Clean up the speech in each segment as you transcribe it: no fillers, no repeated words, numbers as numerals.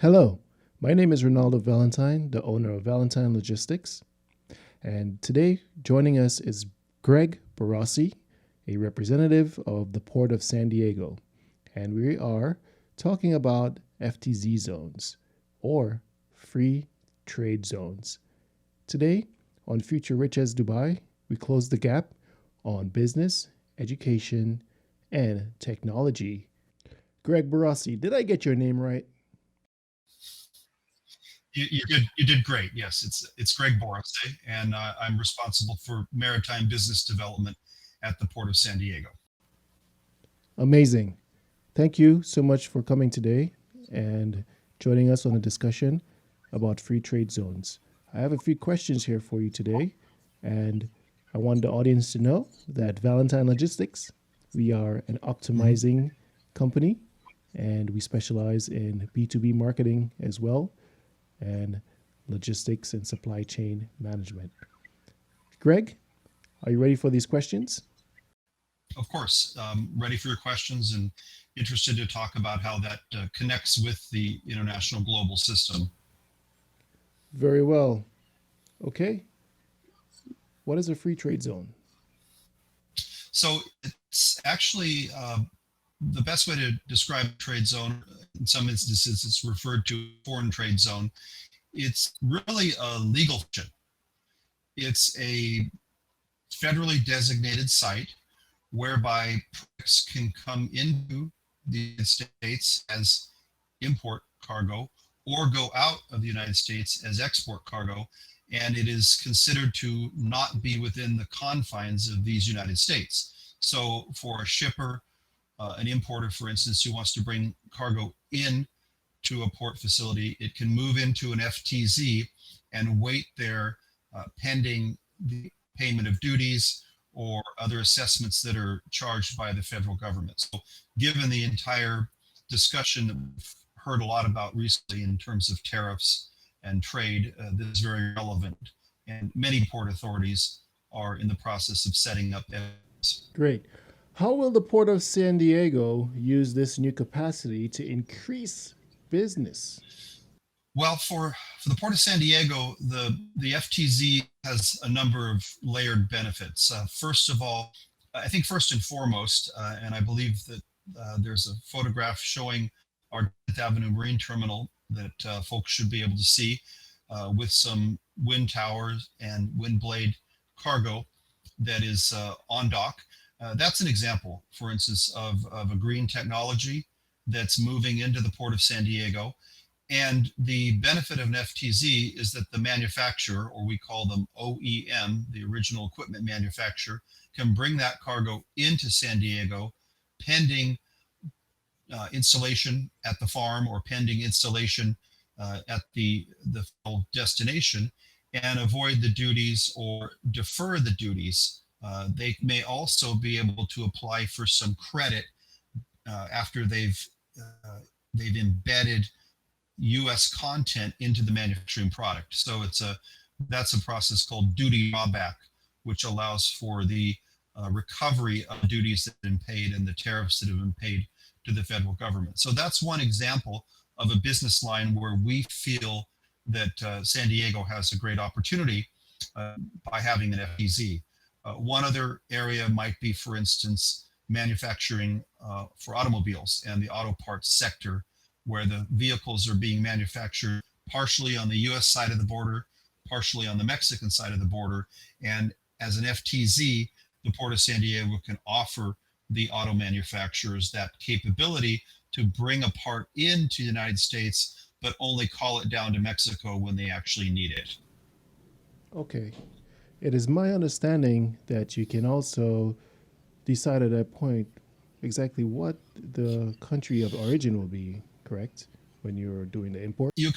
Hello, my name is Ronaldo Valentine, the owner of Valentine Logistics. And today, joining us is Greg Barassi, a representative of the Port of San Diego. And we are talking about FTZ zones or free trade zones. Today, on Future Rich as Dubai, we close the gap on business, education, and technology. Greg Barassi, did I get your name right? You did great. Yes, it's Greg Borase, and I'm responsible for maritime business development at the Port of San Diego. Amazing. Thank you so much for coming today and joining us on a discussion about free trade zones. I have a few questions here for you today, and I want the audience to know that Valentine Logistics, we are an Mhm. optimizing company and we specialize in B2B marketing as well and logistics and supply chain management. Greg, are you ready for these questions? Of course, ready for your questions and interested to talk about how that connects with the international global system. Very well. Okay. What is a free trade zone? So it's actually the best way to describe a trade zone. In some instances, it's referred to foreign trade zone. It's really a legal fiction. It's a federally designated site whereby products can come into the United States as import cargo or go out of the United States as export cargo. And it is considered to not be within the confines of these United States. So, for a shipper, an importer, for instance, who wants to bring cargo in to a port facility, it can move into an FTZ and wait there pending the payment of duties or other assessments that are charged by the federal government. So, given the entire discussion that we've heard a lot about recently in terms of tariffs and trade, this is very relevant. And many port authorities are in the process of setting up. Great. How will the Port of San Diego use this new capacity to increase business? Well, for the Port of San Diego, the FTZ has a number of layered benefits. First of all, I think first and foremost, and I believe that there's a photograph showing our 10th Avenue Marine Terminal that folks should be able to see with some wind towers and wind blade cargo that is on dock. That's an example, for instance, of a green technology that's moving into the Port of San Diego. And the benefit of an FTZ is that the manufacturer, or we call them OEM, the original equipment manufacturer, can bring that cargo into San Diego pending installation at the farm or pending installation at the final destination and avoid the duties or defer the duties. They may also be able to apply for some credit after they've embedded U.S. content into the manufacturing product. So that's a process called duty drawback, which allows for the recovery of duties that have been paid and the tariffs that have been paid to the federal government. So that's one example of a business line where we feel that San Diego has a great opportunity uh, by having an FTZ. One other area might be, for instance, manufacturing for automobiles and the auto parts sector, where the vehicles are being manufactured partially on the US side of the border, partially on the Mexican side of the border. And as an FTZ, the Port of San Diego can offer the auto manufacturers that capability to bring a part into the United States, but only call it down to Mexico when they actually need it. Okay. It is my understanding that you can also decide at that point exactly what the country of origin will be, correct? When you're doing the import? You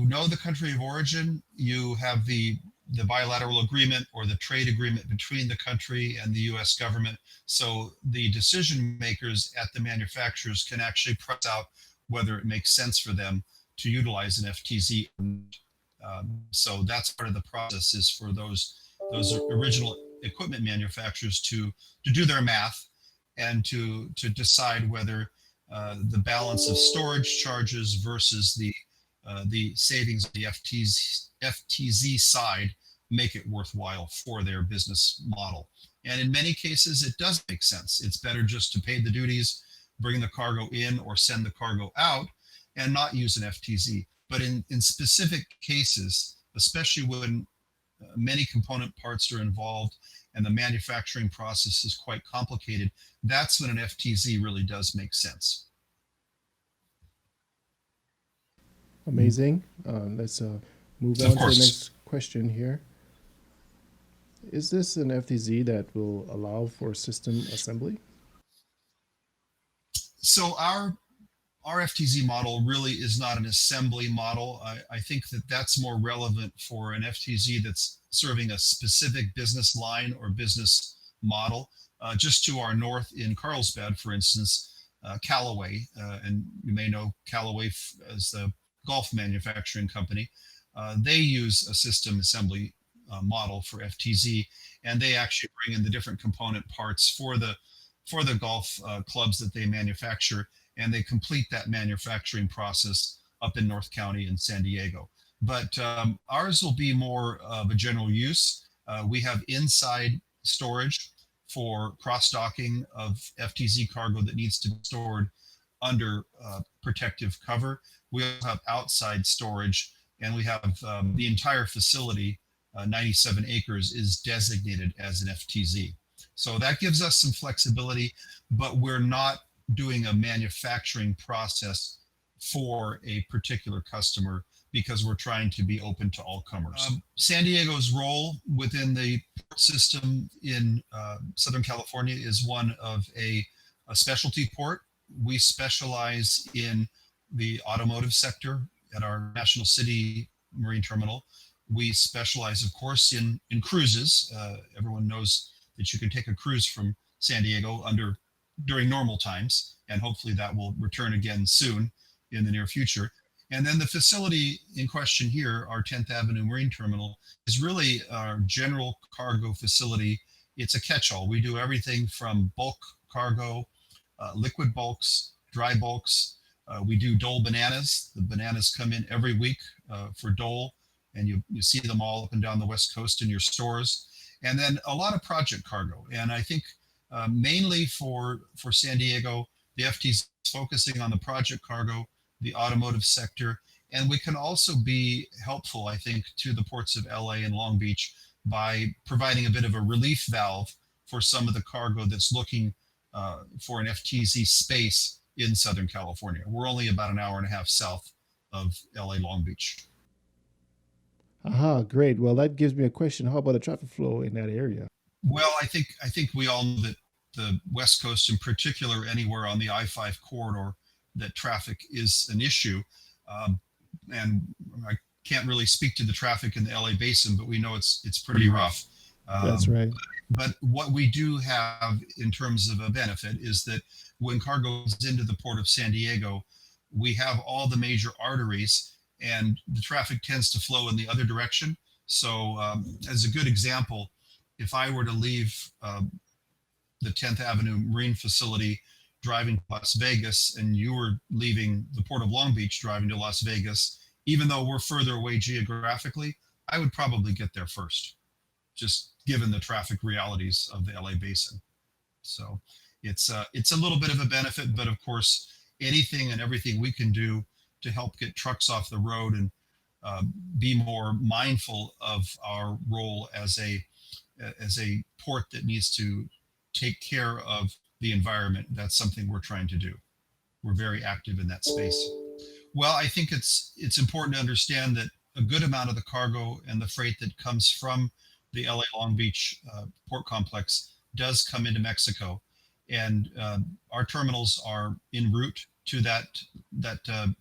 know the country of origin, you have the bilateral agreement or the trade agreement between the country and the US government. So the decision makers at the manufacturers can actually press out whether it makes sense for them to utilize an FTZ. So that's part of the process, is for those original equipment manufacturers to do their math and to decide whether the balance of storage charges versus the savings of the FTZ side make it worthwhile for their business model. And in many cases, it does make sense. It's better just to pay the duties, bring the cargo in, or send the cargo out and not use an FTZ. But in specific cases, especially when many component parts are involved and the manufacturing process is quite complicated, that's when an FTZ really does make sense. Amazing. Let's move on to the next question here. Is this an FTZ that will allow for system assembly? So our FTZ model really is not an assembly model. I think that that's more relevant for an FTZ that's serving a specific business line or business model. Just to our north in Carlsbad, for instance, Callaway, and you may know Callaway as the golf manufacturing company. They use a system assembly model for FTZ, and they actually bring in the different component parts for the golf clubs that they manufacture, and they complete that manufacturing process up in North County in San Diego. But ours will be more of a general use. We have inside storage for cross-docking of FTZ cargo that needs to be stored under protective cover. We also have outside storage, and we have the entire facility, 97 acres, is designated as an FTZ. So that gives us some flexibility, but we're not doing a manufacturing process for a particular customer because we're trying to be open to all comers. San Diego's role within the port system in Southern California is one of a specialty port. We specialize in the automotive sector at our National City Marine Terminal. We specialize, of course, in cruises. Everyone knows that you can take a cruise from San Diego during normal times, and hopefully that will return again soon in the near future. And then the facility in question here, our 10th Avenue Marine Terminal, is really our general cargo facility. It's a catch-all. We do everything from bulk cargo, liquid bulks, dry bulks. We do Dole bananas. The bananas come in every week for Dole, and you see them all up and down the West Coast in your stores. And then a lot of project cargo. And I think mainly for San Diego, the FTZ is focusing on the project cargo, the automotive sector, and we can also be helpful, I think, to the ports of LA and Long Beach by providing a bit of a relief valve for some of the cargo that's looking for an FTZ space in Southern California. We're only about an hour and a half south of LA Long Beach. Aha, great. Well, that gives me a question. How about the traffic flow in that area? Well, I think we all know that the West Coast, in particular, anywhere on the I-5 corridor, that traffic is an issue. And I can't really speak to the traffic in the LA basin, but we know it's pretty rough. That's right. But what we do have in terms of a benefit is that when cargo goes into the port of San Diego, we have all the major arteries, and the traffic tends to flow in the other direction. So as a good example, if I were to leave the 10th Avenue Marine facility driving to Las Vegas, and you were leaving the Port of Long Beach driving to Las Vegas, even though we're further away geographically, I would probably get there first, just given the traffic realities of the LA basin. So it's a little bit of a benefit, but of course, anything and everything we can do to help get trucks off the road and be more mindful of our role as a port that needs to take care of the environment, that's something we're trying to do. We're very active in that space. Well, I think it's important to understand that a good amount of the cargo and the freight that comes from the LA Long Beach port complex does come into Mexico, and our terminals are en route to that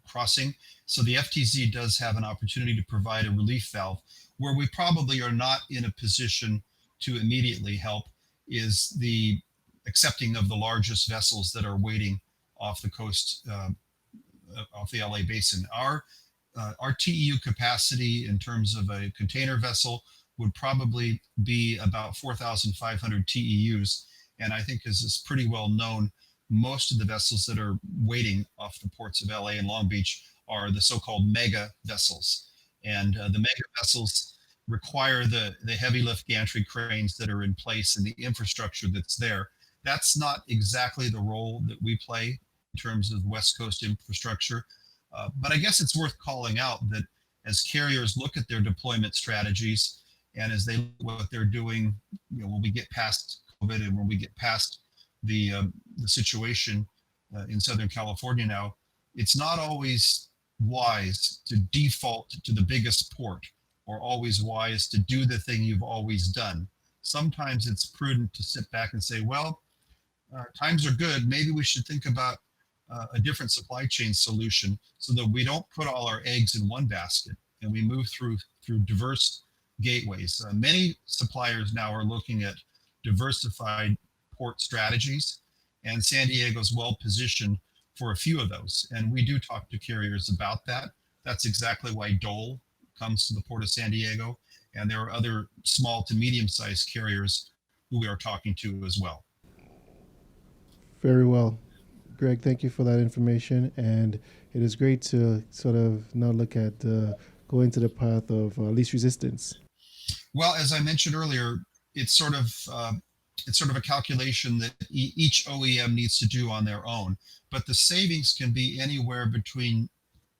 crossing. So the FTZ does have an opportunity to provide a relief valve. Where we probably are not in a position to immediately help is the accepting of the largest vessels that are waiting off the coast, off the LA basin. Our TEU capacity in terms of a container vessel would probably be about 4,500 TEUs. And I think, as is pretty well known, most of the vessels that are waiting off the ports of LA and Long Beach are the so-called mega vessels. And the mega vessels require the heavy lift gantry cranes that are in place and the infrastructure that's there. That's not exactly the role that we play in terms of West Coast infrastructure. But I guess it's worth calling out that as carriers look at their deployment strategies and as they look at what they're doing, when we get past COVID and when we get past the situation in Southern California now, it's not always wise to default to the biggest port or always wise to do the thing you've always done. Sometimes it's prudent to sit back and say, well, times are good. Maybe we should think about a different supply chain solution so that we don't put all our eggs in one basket and we move through diverse gateways. Many suppliers now are looking at diversified port strategies, and San Diego's well positioned for a few of those. And we do talk to carriers about that. That's exactly why Dole comes to the Port of San Diego, and there are other small to medium-sized carriers who we are talking to as well. Very well. Greg, thank you for that information. And it is great to sort of now look at going to the path of least resistance. Well, as I mentioned earlier, it's sort of a calculation that each OEM needs to do on their own. But the savings can be anywhere between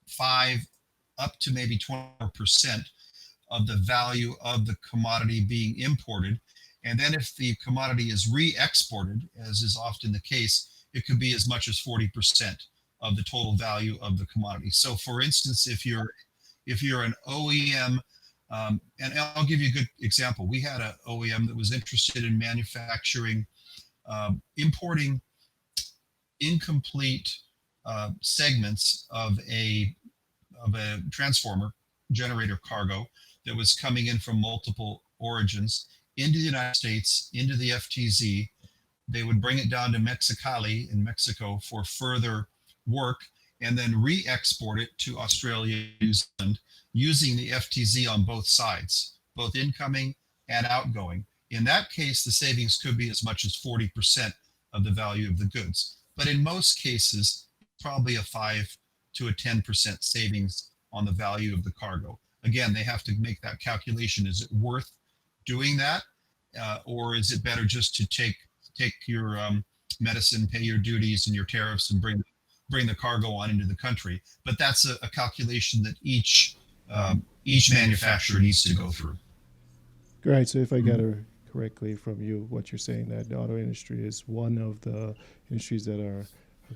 5 up to maybe 20% of the value of the commodity being imported. And then if the commodity is re-exported, as is often the case, it could be as much as 40% of the total value of the commodity. So for instance, if you're an OEM, and I'll give you a good example. We had an OEM that was interested in manufacturing, importing incomplete segments of a transformer generator cargo that was coming in from multiple origins into the United States, into the FTZ. They would bring it down to Mexicali in Mexico for further work and then re-export it to Australia, New Zealand, using the FTZ on both sides, both incoming and outgoing. In that case, the savings could be as much as 40% of the value of the goods. But in most cases, probably a 5 to a 10% savings on the value of the cargo. Again, they have to make that calculation. Is it worth doing that? Or is it better just to take your medicine, pay your duties and your tariffs and bring the cargo on into the country? But that's a calculation that each manufacturer needs to go through. Right. So if I got it correctly from you, what you're saying that the auto industry is one of the industries that are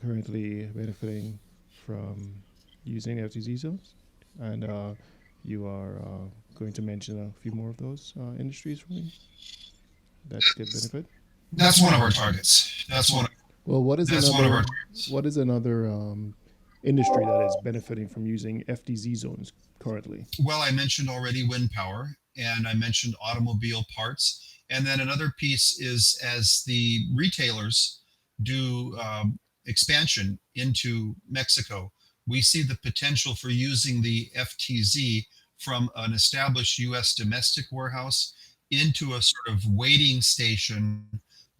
currently benefiting from using FTZ zones, and you are going to mention a few more of those industries for me that could benefit. That's one of our targets. That's one. Well, That's one of our targets. what is another industry that is benefiting from using FTZ zones currently? Well, I mentioned already wind power, and I mentioned automobile parts. And then another piece is as the retailers do expansion into Mexico, we see the potential for using the FTZ from an established U.S. domestic warehouse into a sort of waiting station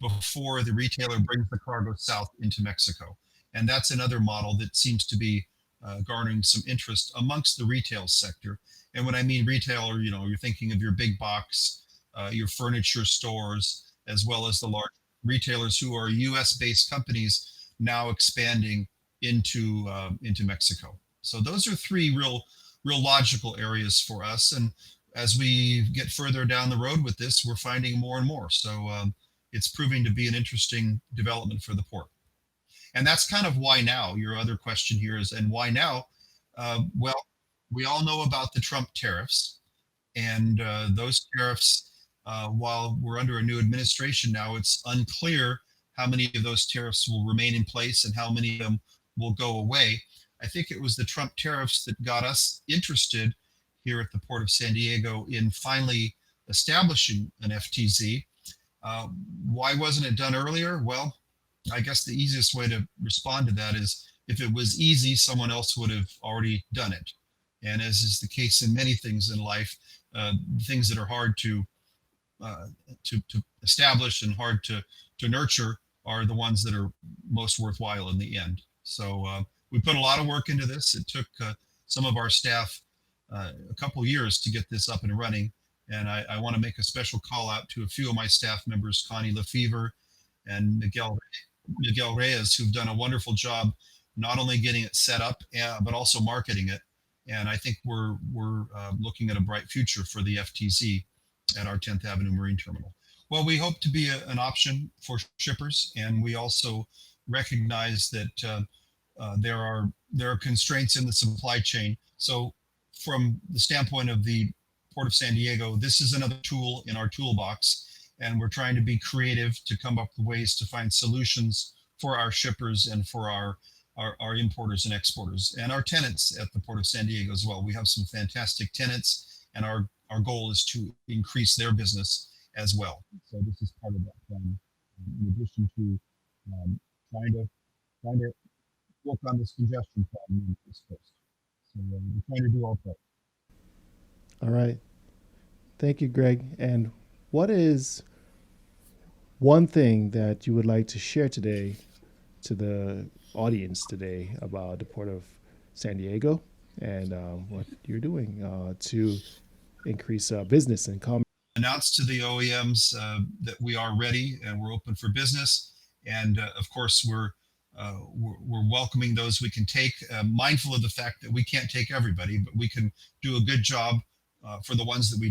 before the retailer brings the cargo south into Mexico. And that's another model that seems to be garnering some interest amongst the retail sector. And when I mean retailer, you're thinking of your big box, your furniture stores, as well as the large retailers who are U.S.-based companies now expanding into Mexico. So those are three real logical areas for us. And as we get further down the road with this, we're finding more and more. So it's proving to be an interesting development for the port. And that's kind of why now. Your other question here is, and why now? Well, we all know about the Trump tariffs, and those tariffs, while we're under a new administration now, it's unclear how many of those tariffs will remain in place and how many of them will go away. I think it was the Trump tariffs that got us interested here at the Port of San Diego in finally establishing an FTZ. Why wasn't it done earlier? Well, I guess the easiest way to respond to that is if it was easy, someone else would have already done it. And as is the case in many things in life, things that are hard to establish and hard to nurture are the ones that are most worthwhile in the end. So we put a lot of work into this. It took some of our staff a couple years to get this up and running. And I want to make a special call out to a few of my staff members, Connie Lefevre and Miguel Reyes, who've done a wonderful job not only getting it set up, but also marketing it. And I think we're looking at a bright future for the FTZ at our 10th Avenue Marine Terminal. Well, we hope to be an option for shippers, and we also recognize that there are constraints in the supply chain. So, from the standpoint of the Port of San Diego, this is another tool in our toolbox, and we're trying to be creative to come up with ways to find solutions for our shippers and for our importers and exporters and our tenants at the Port of San Diego as well. We have some fantastic tenants, and our goal is to increase their business as well. So this is part of that plan, in addition to trying to work on this congestion problem in the East Coast. So we're trying to do our part. All right. Thank you, Greg. And what is one thing that you would like to share today to the audience today about the Port of San Diego and what you're doing to increase business and commerce? Announce to the OEMs that we are ready and we're open for business. And of course, we're welcoming those we can take, mindful of the fact that we can't take everybody, but we can do a good job for the ones that we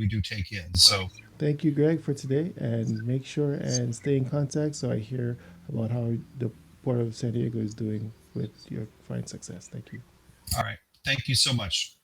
do take in. So Thank you, Greg, for today, and make sure and stay in contact so I hear about how the Port of San Diego is doing with your fine success. Thank you. all right, thank you so much.